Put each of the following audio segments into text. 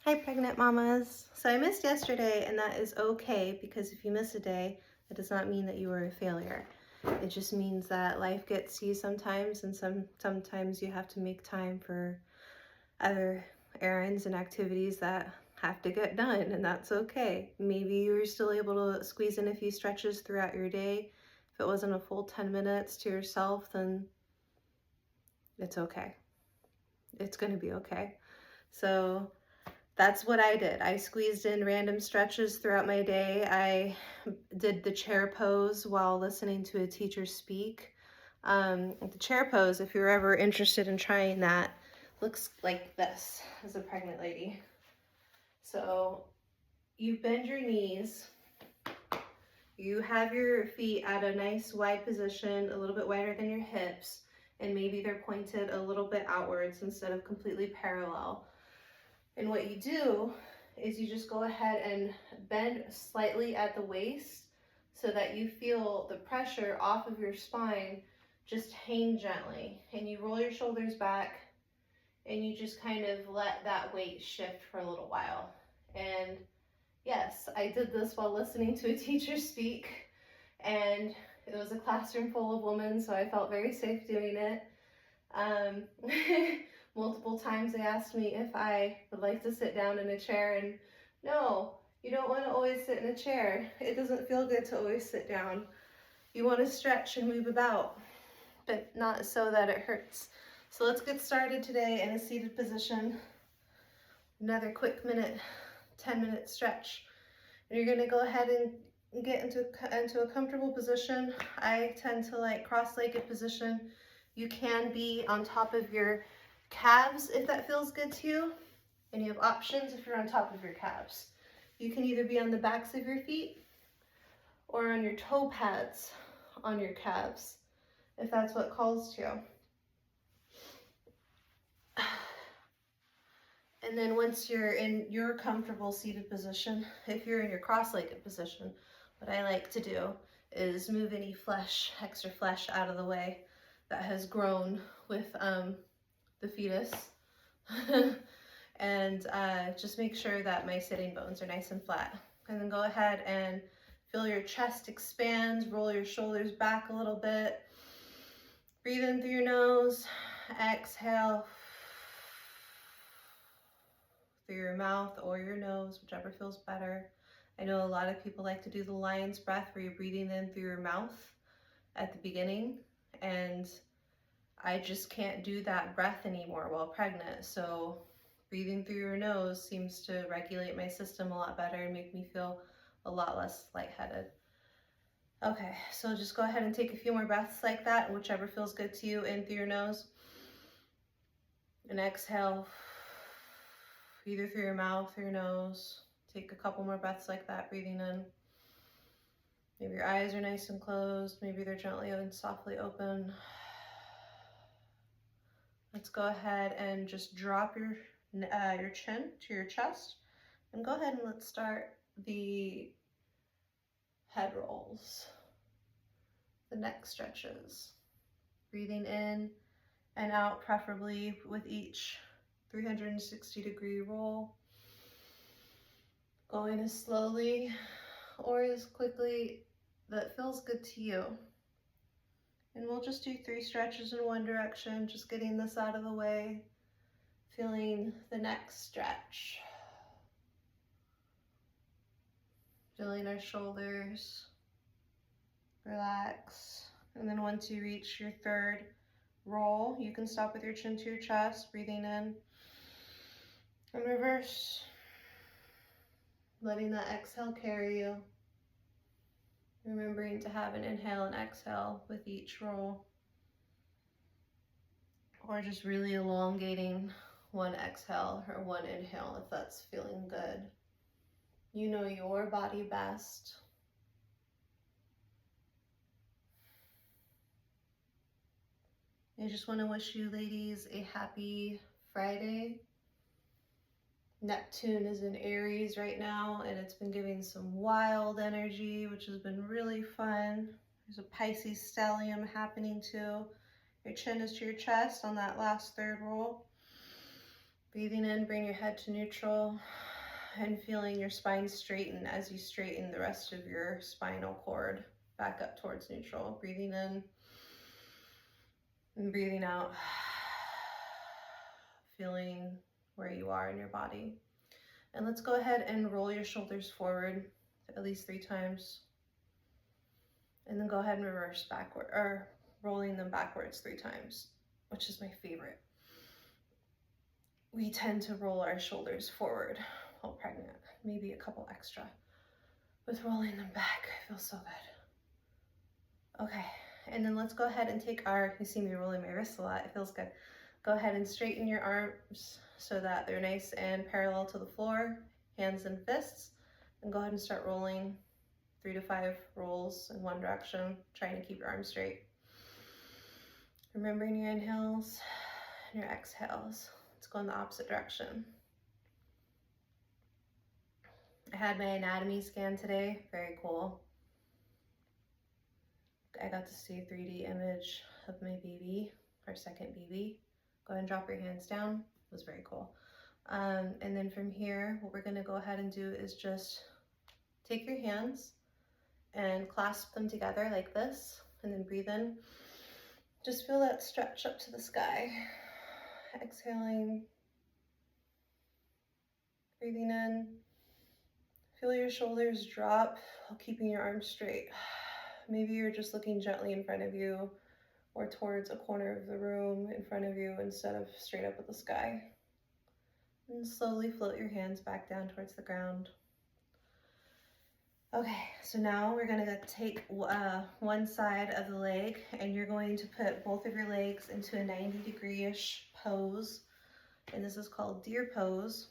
Hi, pregnant mamas. So I missed yesterday, and that is okay because if you miss a day, that does not mean that you were a failure. It just means that life gets to you sometimes, and sometimes you have to make time for other errands and activities that have to get done, and that's okay. Maybe you were still able to squeeze in a few stretches throughout your day. If it wasn't a full 10 minutes to yourself, then it's okay. It's gonna be okay. So that's what I did. I squeezed in random stretches throughout my day. I did the chair pose while listening to a teacher speak. The chair pose, if you're ever interested in trying that, looks like this as a pregnant lady. So you bend your knees. You have your feet at a nice wide position, a little bit wider than your hips, and maybe they're pointed a little bit outwards instead of completely parallel. And what you do is you just go ahead and bend slightly at the waist so that you feel the pressure off of your spine. Just hang gently, and you roll your shoulders back, and you just kind of let that weight shift for a little while. And yes, I did this while listening to a teacher speak, and it was a classroom full of women, so I felt very safe doing it. Multiple times they asked me if I would like to sit down in a chair, and no, you don't want to always sit in a chair. It doesn't feel good to always sit down. You want to stretch and move about, but not so that it hurts. So let's get started today in a seated position. Another quick 10-minute stretch. And you're going to go ahead and get into a comfortable position. I tend to like cross-legged position. You can be on top of your calves if that feels good to you. And you have options if you're on top of your calves. You can either be on the backs of your feet or on your toe pads on your calves, if that's what calls to you. And then once you're in your comfortable seated position, if you're in your cross-legged position, what I like to do is move any flesh, extra flesh out of the way that has grown with the fetus. And just make sure that my sitting bones are nice and flat. And then go ahead and feel your chest expand, roll your shoulders back a little bit. Breathe in through your nose, exhale through your mouth or your nose, whichever feels better. I know a lot of people like to do the lion's breath where you're breathing in through your mouth at the beginning, and I just can't do that breath anymore while pregnant. So breathing through your nose seems to regulate my system a lot better and make me feel a lot less lightheaded. Okay, so just go ahead and take a few more breaths like that, whichever feels good to you, in through your nose. And exhale, either through your mouth or your nose. Take a couple more breaths like that, breathing in. Maybe your eyes are nice and closed. Maybe they're gently and softly open. Let's go ahead and just drop your chin to your chest. And go ahead and let's start the head rolls, the neck stretches. Breathing in and out, preferably with each 360-degree roll. Going as slowly or as quickly that feels good to you. And we'll just do 3 stretches in one direction, just getting this out of the way. Feeling the next stretch. Feeling our shoulders relax. And then once you reach your 3rd roll, you can stop with your chin to your chest, breathing in and reverse. Letting that exhale carry you. Remembering to have an inhale and exhale with each roll. Or just really elongating one exhale or one inhale if that's feeling good. You know your body best. I just want to wish you ladies a happy Friday. Neptune is in Aries right now, and it's been giving some wild energy, which has been really fun. There's a Pisces stellium happening too. Your chin is to your chest on that last 3rd roll. Breathing in, bring your head to neutral and feeling your spine straighten as you straighten the rest of your spinal cord back up towards neutral. Breathing in and breathing out, feeling where you are in your body. And let's go ahead and roll your shoulders forward at least 3 times. And then go ahead and reverse backward, or rolling them backwards 3 times, which is my favorite. We tend to roll our shoulders forward while pregnant, maybe a couple extra. With rolling them back, it feels so good. Okay, and then let's go ahead and take our, you see me rolling my wrists a lot, it feels good. Go ahead and straighten your arms so that they're nice and parallel to the floor, hands and fists, and go ahead and start rolling 3 to 5 rolls in one direction, trying to keep your arms straight. Remembering your inhales and your exhales. Let's go in the opposite direction. I had my anatomy scan today, very cool. I got to see a 3D image of my baby, our second baby. Go ahead and drop your hands down, it was very cool. And then from here, what we're gonna go ahead and do is just take your hands and clasp them together like this, and then breathe in. Just feel that stretch up to the sky. Exhaling, breathing in. Feel your shoulders drop while keeping your arms straight. Maybe you're just looking gently in front of you or towards a corner of the room in front of you instead of straight up at the sky. And slowly float your hands back down towards the ground. Okay, so now we're gonna take one side of the leg, and you're going to put both of your legs into a 90-degree-ish pose. And this is called deer pose.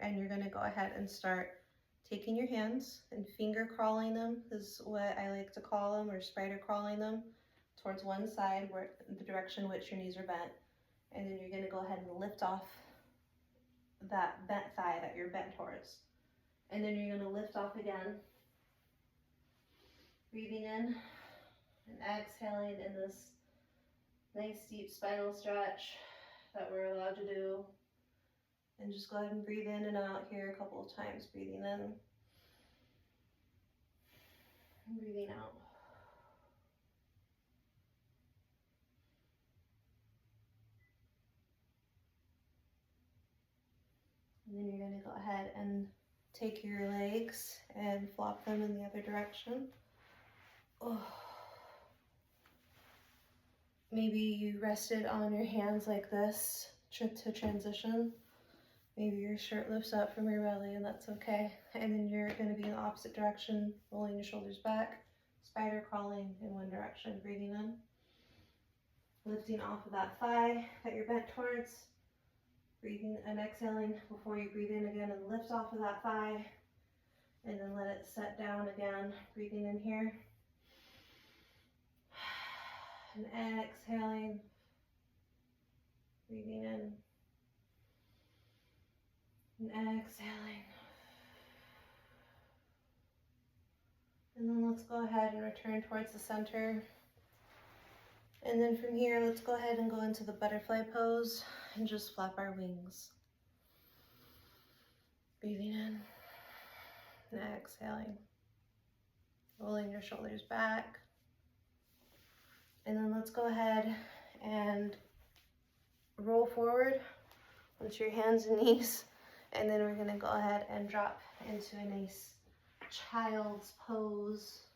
And you're gonna go ahead and start taking your hands and finger crawling them, is what I like to call them, or spider crawling them, towards one side, where the direction in which your knees are bent. And then you're gonna go ahead and lift off that bent thigh that you're bent towards. And then you're gonna lift off again. Breathing in and exhaling in this nice deep spinal stretch that we're allowed to do. And just go ahead and breathe in and out here a couple of times. Breathing in and breathing out. And then you're going to go ahead and take your legs and flop them in the other direction. Oh. Maybe you rested on your hands like this to transition. Maybe your shirt lifts up from your belly, and that's okay. And then you're going to be in the opposite direction, rolling your shoulders back, spider crawling in one direction, breathing in. Lifting off of that thigh that you're bent towards. Breathing and exhaling before you breathe in again, and lift off of that thigh. And then let it set down again, breathing in here. And exhaling, breathing in. And exhaling. And then let's go ahead and return towards the center. And then from here, let's go ahead and go into the butterfly pose and just flap our wings. Breathing in and exhaling. Rolling your shoulders back. And then let's go ahead and roll forward onto your hands and knees. And then we're gonna go ahead and drop into a nice child's pose.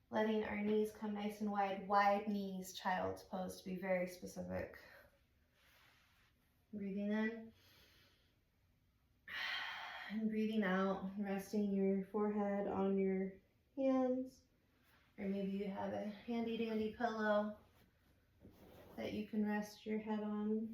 Letting our knees come nice and wide knees, child's pose, to be very specific. Breathing in. And breathing out, resting your forehead on your hands. Or maybe you have a handy dandy pillow that you can rest your head on.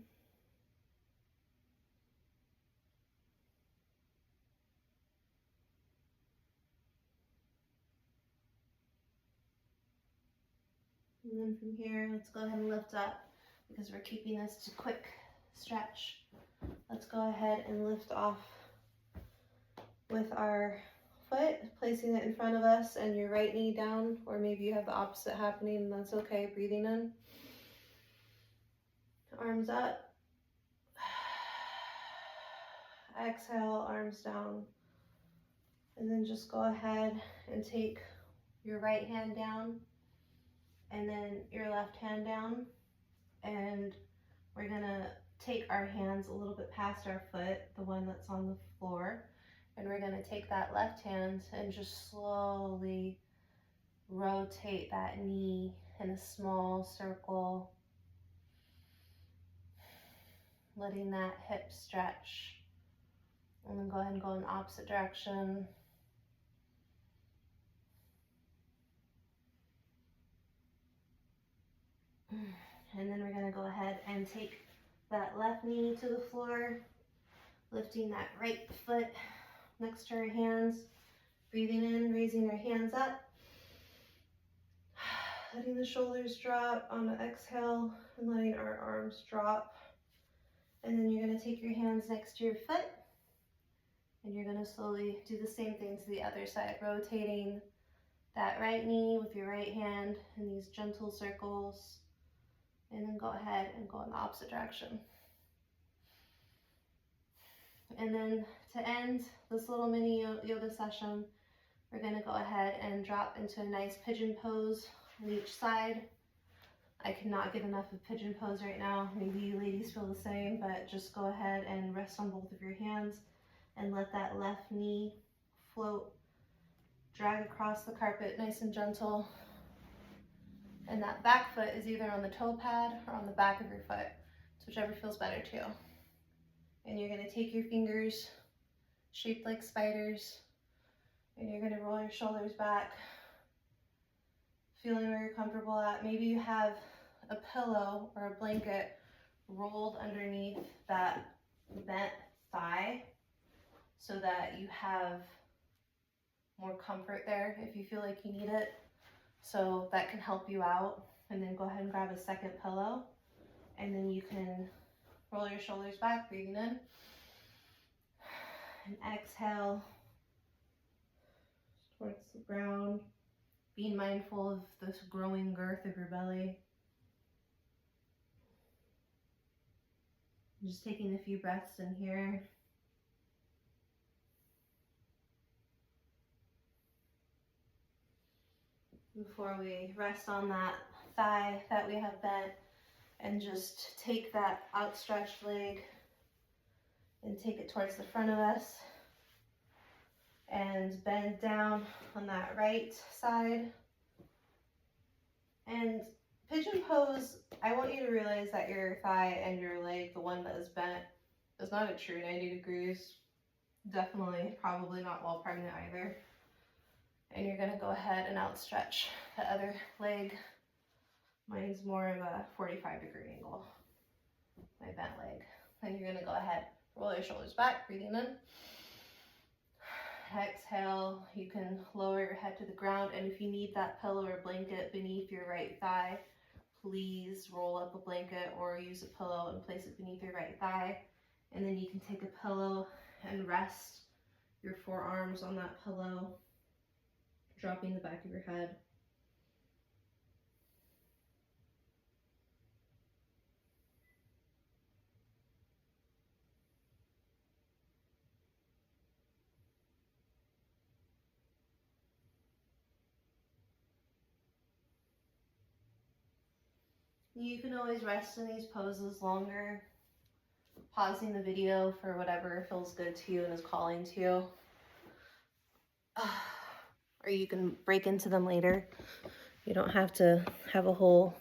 And then from here, let's go ahead and lift up, because we're keeping this to quick stretch. Let's go ahead and lift off with our foot, placing it in front of us and your right knee down, or maybe you have the opposite happening, and that's okay. Breathing in, arms up, Exhale, arms down. And then just go ahead and take your right hand down and then your left hand down. And we're gonna take our hands a little bit past our foot, the one that's on the floor. And we're gonna take that left hand and just slowly rotate that knee in a small circle, letting that hip stretch. And then go ahead and go in the opposite direction. And then we're gonna go ahead and take that left knee to the floor, lifting that right foot next to our hands, breathing in, raising our hands up, letting the shoulders drop on the exhale and letting our arms drop. And then you're gonna take your hands next to your foot and you're gonna slowly do the same thing to the other side, rotating that right knee with your right hand in these gentle circles. And then go ahead and go in the opposite direction. And then to end this little mini yoga session, we're gonna go ahead and drop into a nice pigeon pose on each side. I cannot get enough of pigeon pose right now. Maybe you ladies feel the same, but just go ahead and rest on both of your hands and let that left knee float, drag across the carpet nice and gentle. And that back foot is either on the toe pad or on the back of your foot. It's whichever feels better too. And you're gonna take your fingers shaped like spiders and you're gonna roll your shoulders back, feeling where you're comfortable at. Maybe you have a pillow or a blanket rolled underneath that bent thigh so that you have more comfort there if you feel like you need it. So that can help you out. And then go ahead and grab a second pillow and then you can roll your shoulders back, breathing in. And exhale towards the ground, being mindful of this growing girth of your belly. Just taking a few breaths in here. Before we rest on that thigh that we have bent, and just take that outstretched leg and take it towards the front of us and bend down on that right side. And pigeon pose, I want you to realize that your thigh and your leg, the one that is bent, is not a true 90 degrees. Definitely, probably not while pregnant either. And you're gonna go ahead and outstretch the other leg. Mine's more of a 45-degree angle, my bent leg. Then you're gonna go ahead, roll your shoulders back, breathing in. Exhale, you can lower your head to the ground, and if you need that pillow or blanket beneath your right thigh, please roll up a blanket or use a pillow and place it beneath your right thigh. And then you can take a pillow and rest your forearms on that pillow, dropping the back of your head. You can always rest in these poses longer, pausing the video for whatever feels good to you and is calling to you. Or you can break into them later. You don't have to have a whole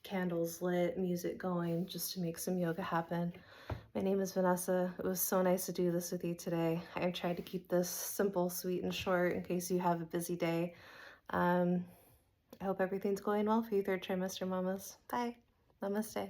candles lit, music going just to make some yoga happen. My name is Vinyasa. It was so nice to do this with you today. I tried to keep this simple, sweet, and short in case you have a busy day. I hope everything's going well for you third trimester mamas. Bye. Namaste.